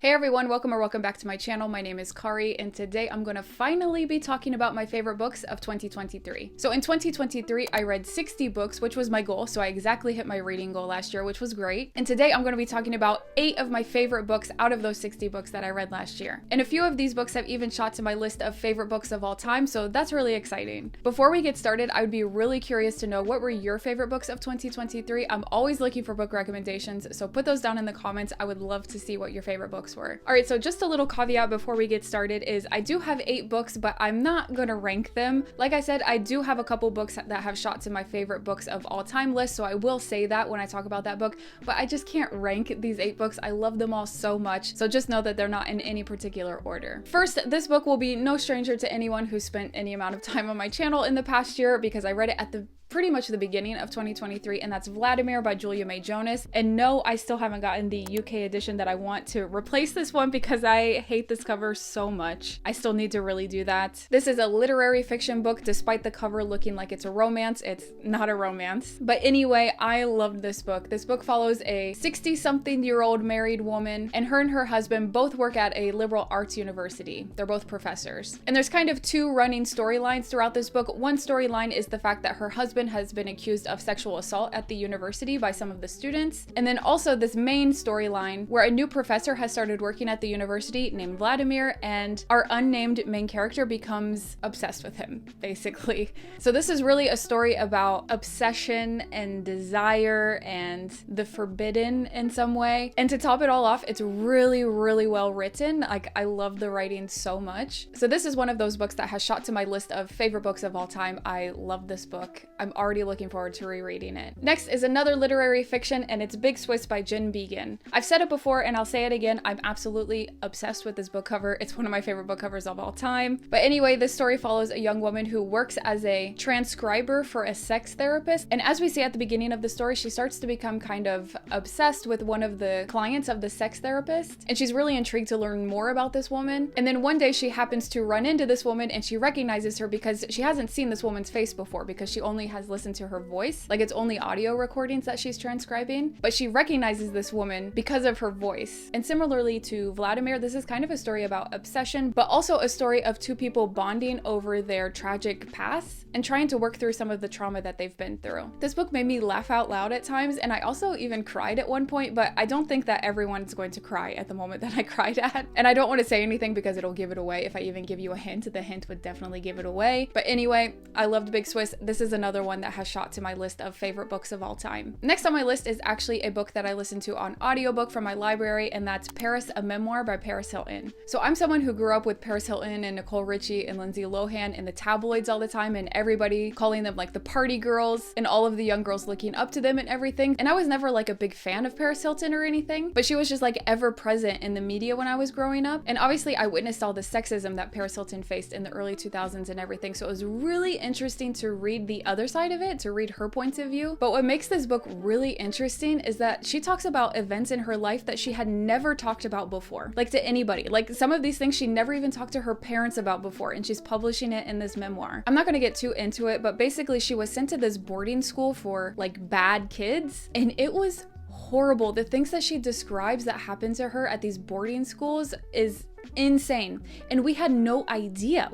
Hey everyone, welcome back to my channel. My name is Kari, and today I'm going to finally be talking about my favorite books of 2023. So in 2023, I read 60 books, which was my goal, so I exactly hit my reading goal last year, which was great. And today I'm going to be talking about 8 of my favorite books out of those 60 books that I read last year. And a few of these books have even shot to my list of favorite books of all time, so that's really exciting. Before we get started, I would be really curious to know what were your favorite books of 2023. I'm always looking for book recommendations, so put those down in the comments. I would love to see what your favorite books were. All right, so just a little caveat before we get started is I do have 8 books, but I'm not gonna rank them. Like I said, I do have a couple books that have shot to my favorite books of all time list, so I will say that when I talk about that book, but I just can't rank these 8 books. I love them all so much, so just know that they're not in any particular order. First, this book will be no stranger to anyone who spent any amount of time on my channel in the past year because I read it at pretty much the beginning of 2023, and that's Vladimir by Julia May Jonas. And no, I still haven't gotten the UK edition that I want to replace this one because I hate this cover so much. I still need to really do that. This is a literary fiction book, despite the cover looking like it's a romance. It's not a romance. But anyway, I loved this book. This book follows a 60-something-year-old married woman, and her husband both work at a liberal arts university. They're both professors. And there's kind of 2 running storylines throughout this book. One storyline is the fact that her husband has been accused of sexual assault at the university by some of the students. And then also this main storyline where a new professor has started working at the university named Vladimir, and our unnamed main character becomes obsessed with him, basically. So this is really a story about obsession and desire and the forbidden in some way. And to top it all off, it's really, really well written. Like, I love the writing so much. So this is one of those books that has shot to my list of favorite books of all time. I love this book. I'm already looking forward to rereading it. Next is another literary fiction, and it's Big Swiss by Jen Beagin. I've said it before and I'll say it again, I'm absolutely obsessed with this book cover. It's one of my favorite book covers of all time. But anyway, this story follows a young woman who works as a transcriber for a sex therapist. And as we see at the beginning of the story, she starts to become kind of obsessed with one of the clients of the sex therapist. And she's really intrigued to learn more about this woman. And then one day she happens to run into this woman, and she recognizes her because she hasn't seen this woman's face before because she only has listened to her voice. Like, it's only audio recordings that she's transcribing, but she recognizes this woman because of her voice. And similarly to Vladimir, this is kind of a story about obsession, but also a story of 2 people bonding over their tragic pasts and trying to work through some of the trauma that they've been through. This book made me laugh out loud at times, and I also even cried at one point, but I don't think that everyone's going to cry at the moment that I cried at. And I don't want to say anything because it'll give it away. If I even give you a hint, the hint would definitely give it away. But anyway, I loved Big Swiss. This is another one that has shot to my list of favorite books of all time. Next on my list is actually a book that I listened to on audiobook from my library, and that's Paris, a Memoir by Paris Hilton. So I'm someone who grew up with Paris Hilton and Nicole Richie and Lindsay Lohan in the tabloids all the time, and everybody calling them like the party girls and all of the young girls looking up to them and everything. And I was never like a big fan of Paris Hilton or anything, but she was just like ever present in the media when I was growing up. And obviously I witnessed all the sexism that Paris Hilton faced in the early 2000s and everything. So it was really interesting to read the other side of it, to read her points of view. But what makes this book really interesting is that she talks about events in her life that she had never talked about before, like to anybody. Like, some of these things she never even talked to her parents about before, and she's publishing it in this memoir. I'm not going to get too into it, but basically she was sent to this boarding school for like bad kids, and it was horrible. The things that she describes that happened to her at these boarding schools is insane. And we had no idea.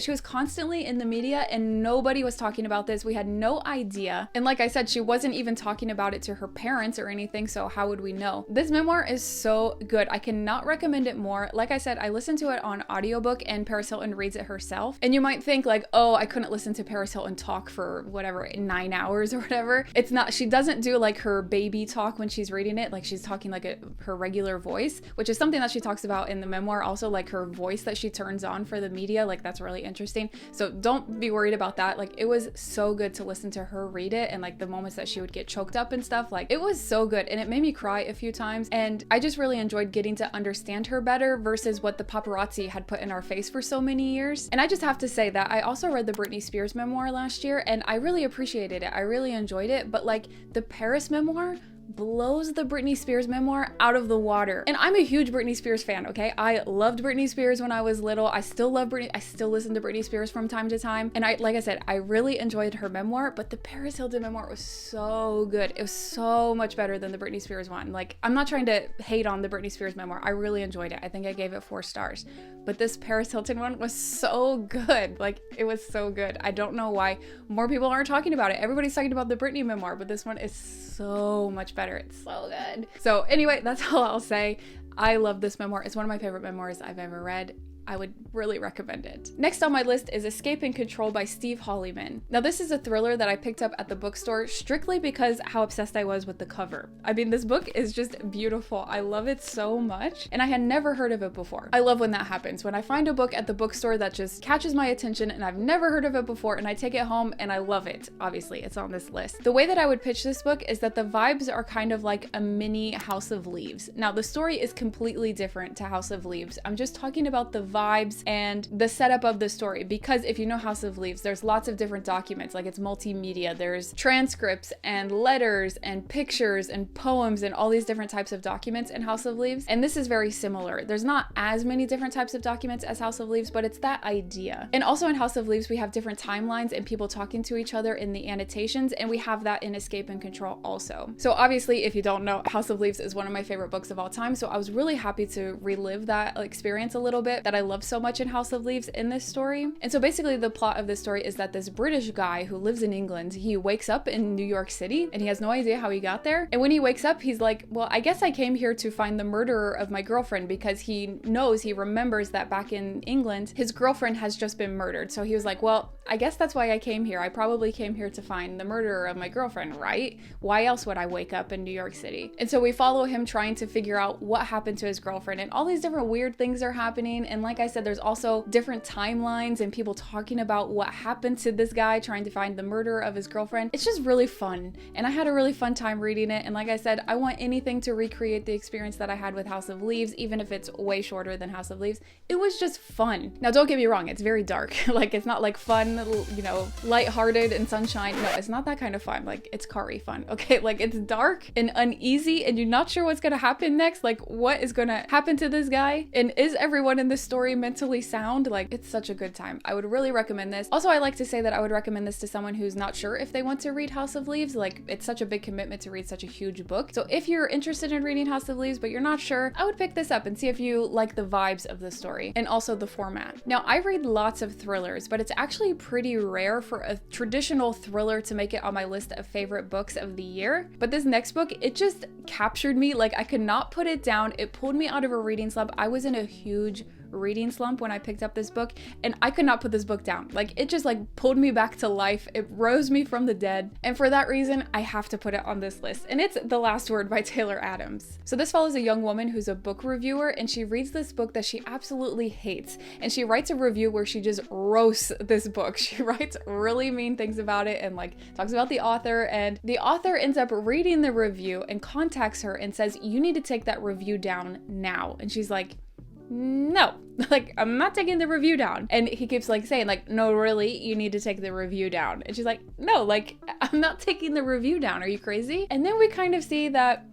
She was constantly in the media and nobody was talking about this. We had no idea. And like I said, she wasn't even talking about it to her parents or anything, so how would we know? This memoir is so good. I cannot recommend it more. Like I said, I listened to it on audiobook and Paris Hilton reads it herself. And you might think like, oh, I couldn't listen to Paris Hilton talk for whatever, 9 hours or whatever. It's not, she doesn't do like her baby talk when she's reading it. Like, she's talking like her regular voice, which is something that she talks about in the memoir. Also, like her voice that she turns on for the media, like that's really interesting. So don't be worried about that. Like, it was so good to listen to her read it, and like the moments that she would get choked up and stuff, like it was so good, and it made me cry a few times. And I just really enjoyed getting to understand her better versus what the paparazzi had put in our face for so many years. And I just have to say that I also read the Britney Spears memoir last year, and I really appreciated it. I really enjoyed it, but like the Paris memoir blows the Britney Spears memoir out of the water. And I'm a huge Britney Spears fan, okay? I loved Britney Spears when I was little. I still love Britney. I still listen to Britney Spears from time to time. And like I said, I really enjoyed her memoir, but the Paris Hilton memoir was so good. It was so much better than the Britney Spears one. Like, I'm not trying to hate on the Britney Spears memoir. I really enjoyed it. I think I gave it 4 stars. But this Paris Hilton one was so good. Like, it was so good. I don't know why more people aren't talking about it. Everybody's talking about the Britney memoir, but this one is so much better. It's so good. So anyway, that's all I'll say. I love this memoir. It's one of my favorite memoirs I've ever read. I would really recommend it. Next on my list is Escape and Control by Steve Hollyman. Now, this is a thriller that I picked up at the bookstore strictly because how obsessed I was with the cover. I mean, this book is just beautiful. I love it so much, and I had never heard of it before. I love when that happens, when I find a book at the bookstore that just catches my attention and I've never heard of it before, and I take it home and I love it. Obviously, it's on this list. The way that I would pitch this book is that the vibes are kind of like a mini House of Leaves. Now, the story is completely different to House of Leaves. I'm just talking about the vibes and the setup of the story, because if you know House of Leaves, there's lots of different documents, like it's multimedia. There's transcripts and letters and pictures and poems and all these different types of documents in House of Leaves, and this is very similar. There's not as many different types of documents as House of Leaves, but it's that idea. And also in House of Leaves, we have different timelines and people talking to each other in the annotations, and we have that in Escape and Control also. So obviously, if you don't know, House of Leaves is one of my favorite books of all time, so I was really happy to relive that experience a little bit that I love so much in House of Leaves in this story. And so basically the plot of this story is that this British guy who lives in England, he wakes up in New York City and he has no idea how he got there. And when he wakes up, he's like, well, I guess I came here to find the murderer of my girlfriend, because he remembers that back in England, his girlfriend has just been murdered. So he was like, well, I guess that's why I came here. I probably came here to find the murderer of my girlfriend, right? Why else would I wake up in New York City? And so we follow him trying to figure out what happened to his girlfriend, and all these different weird things are happening. And like I said, there's also different timelines and people talking about what happened to this guy trying to find the murderer of his girlfriend. It's just really fun, and I had a really fun time reading it. And like I said, I want anything to recreate the experience that I had with House of Leaves, even if it's way shorter than House of Leaves. It was just fun. Now, don't get me wrong, it's very dark. Like, it's not like fun, you know, lighthearted and sunshine. No, it's not that kind of fun. Like, it's Kari fun, okay? Like, it's dark and uneasy, and you're not sure what's gonna happen next. Like, what is gonna happen to this guy? And is everyone in this story mentally sound? Like, it's such a good time. I would really recommend this. Also, I like to say that I would recommend this to someone who's not sure if they want to read House of Leaves. Like, it's such a big commitment to read such a huge book. So if you're interested in reading House of Leaves, but you're not sure, I would pick this up and see if you like the vibes of the story and also the format. Now, I read lots of thrillers, but it's actually pretty rare for a traditional thriller to make it on my list of favorite books of the year. But this next book, it just captured me. Like, I could not put it down. It pulled me out of a reading slump. I was in a huge reading slump when I picked up this book, and I could not put this book down. Like, it just like pulled me back to life. It rose me from the dead, and for that reason I have to put it on this list, and it's The Last Word by Taylor Adams. So this follows a young woman who's a book reviewer, and she reads this book that she absolutely hates, and she writes a review where she just roasts this book. She writes really mean things about it and like talks about the author, and the author ends up reading the review and contacts her and says, you need to take that review down now. And she's like, no, like, I'm not taking the review down. And he keeps like saying like, no, really, you need to take the review down. And she's like, no, like, I'm not taking the review down. Are you crazy? And then we kind of see that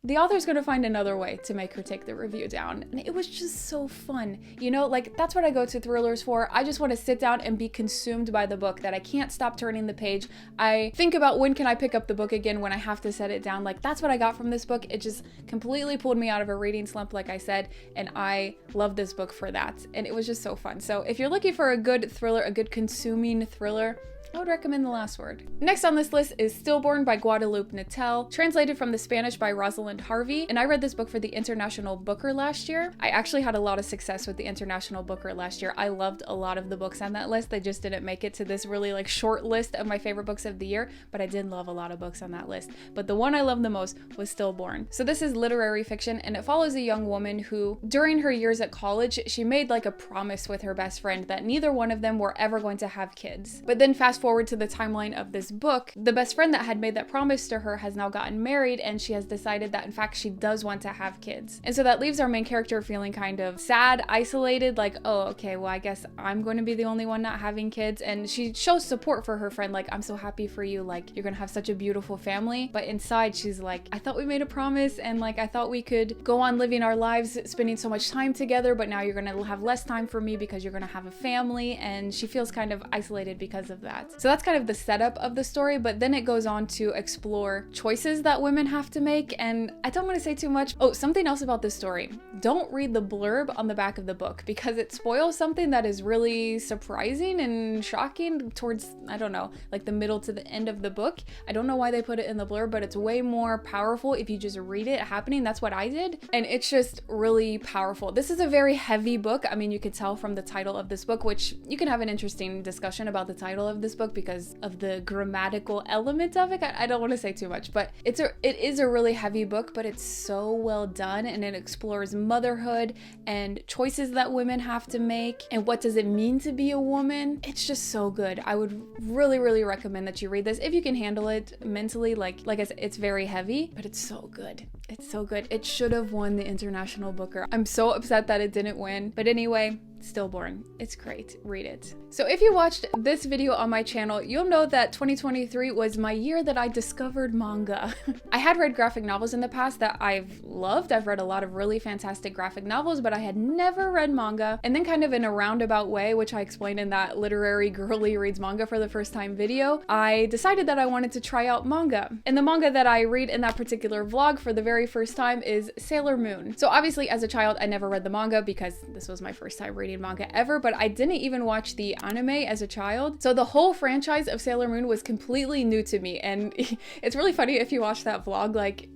the author's gonna find another way to make her take the review down. And it was just so fun. You know, like, that's what I go to thrillers for. I just want to sit down and be consumed by the book, that I can't stop turning the page. I think about when can I pick up the book again when I have to set it down. Like, that's what I got from this book. It just completely pulled me out of a reading slump, like I said, and I love this book for that. And it was just so fun. So if you're looking for a good thriller, a good consuming thriller, I would recommend The Last Word. Next on this list is Stillborn by Guadalupe Nettle, translated from the Spanish by Rosalind Harvey, and I read this book for the International Booker last year. I actually had a lot of success with the International Booker last year. I loved a lot of the books on that list. They just didn't make it to this really like short list of my favorite books of the year, but I did love a lot of books on that list. But the one I loved the most was Stillborn. So this is literary fiction, and it follows a young woman who, during her years at college, she made like a promise with her best friend that neither one of them were ever going to have kids. But then fast fast forward to the timeline of this book, the best friend that had made that promise to her has now gotten married, and she has decided that in fact she does want to have kids. And so that leaves our main character feeling kind of sad, isolated, like, oh, okay, well, I guess I'm going to be the only one not having kids. And she shows support for her friend, like, I'm so happy for you, like, you're gonna have such a beautiful family. But inside she's like, I thought we made a promise, and like I thought we could go on living our lives, spending so much time together, but now you're gonna have less time for me because you're gonna have a family. And she feels kind of isolated because of that. So that's kind of the setup of the story, but then it goes on to explore choices that women have to make. And I don't want to say too much. Oh, something else about this story. Don't read the blurb on the back of the book because it spoils something that is really surprising and shocking towards, I don't know, like the middle to the end of the book. I don't know why they put it in the blurb, but it's way more powerful if you just read it happening. That's what I did. And it's just really powerful. This is a very heavy book. I mean, you could tell from the title of this book, which you can have an interesting discussion about the title of this book because of the grammatical element of it. I don't want to say too much, but it is a really heavy book, but it's so well done, and it explores motherhood and choices that women have to make and what does it mean to be a woman. It's just so good. I would really recommend that you read this if you can handle it mentally. Like I said, it's very heavy, but it's so good. It's so good. It should have won the International Booker. I'm so upset that it didn't win, but anyway, still boring. It's great. Read it. So if you watched this video on my channel, you'll know that 2023 was my year that I discovered manga. I had read graphic novels in the past that I've loved. I've read a lot of really fantastic graphic novels, but I had never read manga. And then kind of in a roundabout way, which I explained in that literary girly reads manga for the first time video, I decided that I wanted to try out manga. And the manga that I read in that particular vlog for the very first time is Sailor Moon. So obviously as a child, I never read the manga because this was my first time reading manga ever, but I didn't even watch the anime as a child. So the whole franchise of Sailor Moon was completely new to me. And it's really funny if you watch that vlog, like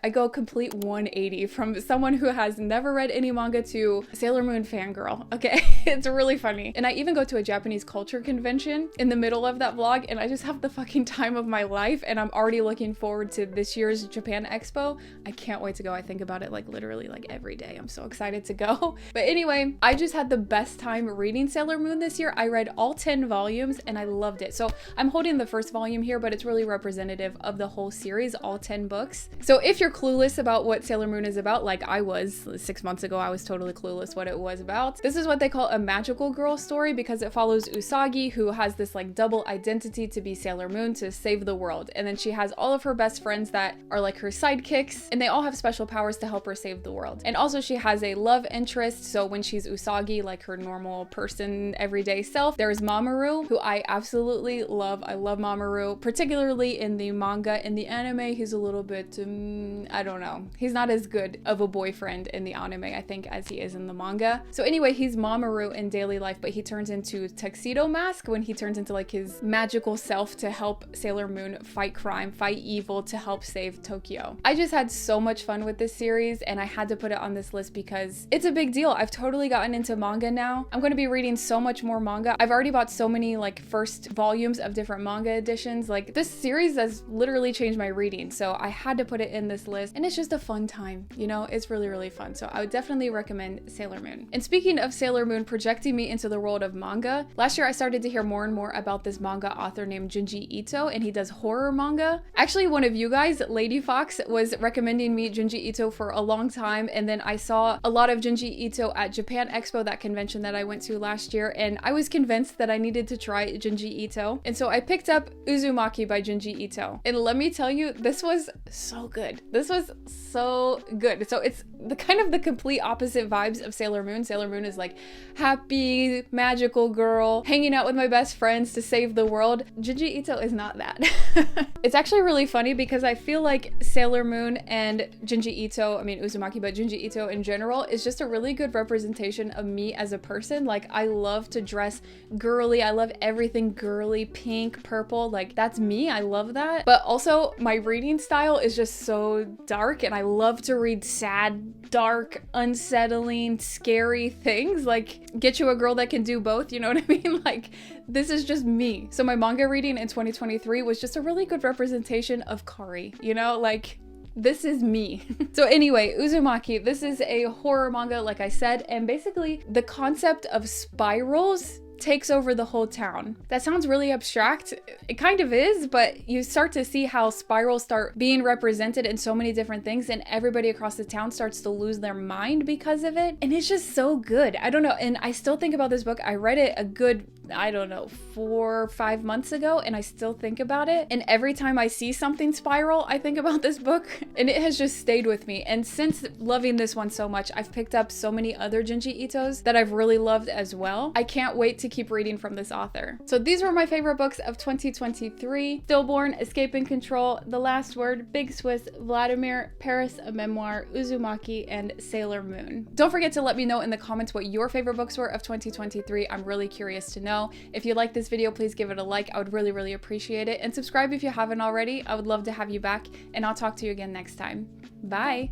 I go complete 180 from someone who has never read any manga to Sailor Moon fangirl. Okay, it's really funny. And I even go to a Japanese culture convention in the middle of that vlog, and I just have the fucking time of my life, and I'm already looking forward to this year's Japan Expo. I can't wait to go. I think about it like literally like every day. I'm so excited to go. But anyway, I just had the best time reading Sailor Moon this year. I read all 10 volumes and I loved it. So I'm holding the first volume here, but it's really representative of the whole series, all 10 books. So if you're clueless about what Sailor Moon is about, like I was 6 months ago, I was totally clueless what it was about. This is what they call a magical girl story because it follows Usagi, who has this like double identity to be Sailor Moon to save the world. And then she has all of her best friends that are like her sidekicks, and they all have special powers to help her save the world. And also she has a love interest. So when she's Usagi, like her normal person, everyday self, there's Mamoru, who I absolutely love. I love Mamoru, particularly in the manga. In the anime, he's a little bit, I don't know. He's not as good of a boyfriend in the anime, I think, as he is in the manga. So anyway, he's Mamoru in daily life, but he turns into Tuxedo Mask when he turns into like his magical self to help Sailor Moon fight crime, fight evil, to help save Tokyo. I just had so much fun with this series, and I had to put it on this list because it's a big deal. I've totally gotten into manga now. I'm going to be reading so much more manga. I've already bought so many like first volumes of different manga editions. Like this series has literally changed my reading, so I had to put it in this list, and it's just a fun time, you know. It's really fun, so I would definitely recommend Sailor Moon. And speaking of Sailor Moon projecting me into the world of manga, last year I started to hear more and more about this manga author named Junji Ito, and he does horror manga. Actually, one of you guys, Lady Fox, was recommending me Junji Ito for a long time, and then I saw a lot of Junji Ito at Japan Expo, that convention that I went to last year, and I was convinced that I needed to try Junji Ito, and so I picked up Uzumaki by Junji Ito, and let me tell you, this was so good. This was so good. So it's the kind of the complete opposite vibes of Sailor Moon. Sailor Moon is like happy, magical girl, hanging out with my best friends to save the world. Junji Ito is not that. It's actually really funny because I feel like Sailor Moon and Junji Ito, I mean Uzumaki, but Junji Ito in general is just a really good representation of me as a person. Like I love to dress girly. I love everything girly, pink, purple. Like that's me. I love that. But also my reading style is just so dark, and I love to read sad, dark, unsettling, scary things. Like get you a girl that can do both, you know what I mean? Like this is just me. So my manga reading in 2023 was just a really good representation of Kari, you know, like this is me. So anyway, Uzumaki, this is a horror manga, like I said, and basically the concept of spirals takes over the whole town. That sounds really abstract. It kind of is, but you start to see how spirals start being represented in so many different things, and everybody across the town starts to lose their mind because of it. And it's just so good. I don't know. And I still think about this book. I read it a good, I don't know, 4 or 5 months ago, and I still think about it. And every time I see something spiral, I think about this book, and it has just stayed with me. And since loving this one so much, I've picked up so many other Junji Itos that I've really loved as well. I can't wait to keep reading from this author. So these were my favorite books of 2023. Stillborn, Escape and Control, The Last Word, Big Swiss, Vladimir, Paris, a Memoir, Uzumaki, and Sailor Moon. Don't forget to let me know in the comments what your favorite books were of 2023. I'm really curious to know. If you like this video, please give it a like. I would really appreciate it. And subscribe if you haven't already. I would love to have you back, and I'll talk to you again next time. Bye!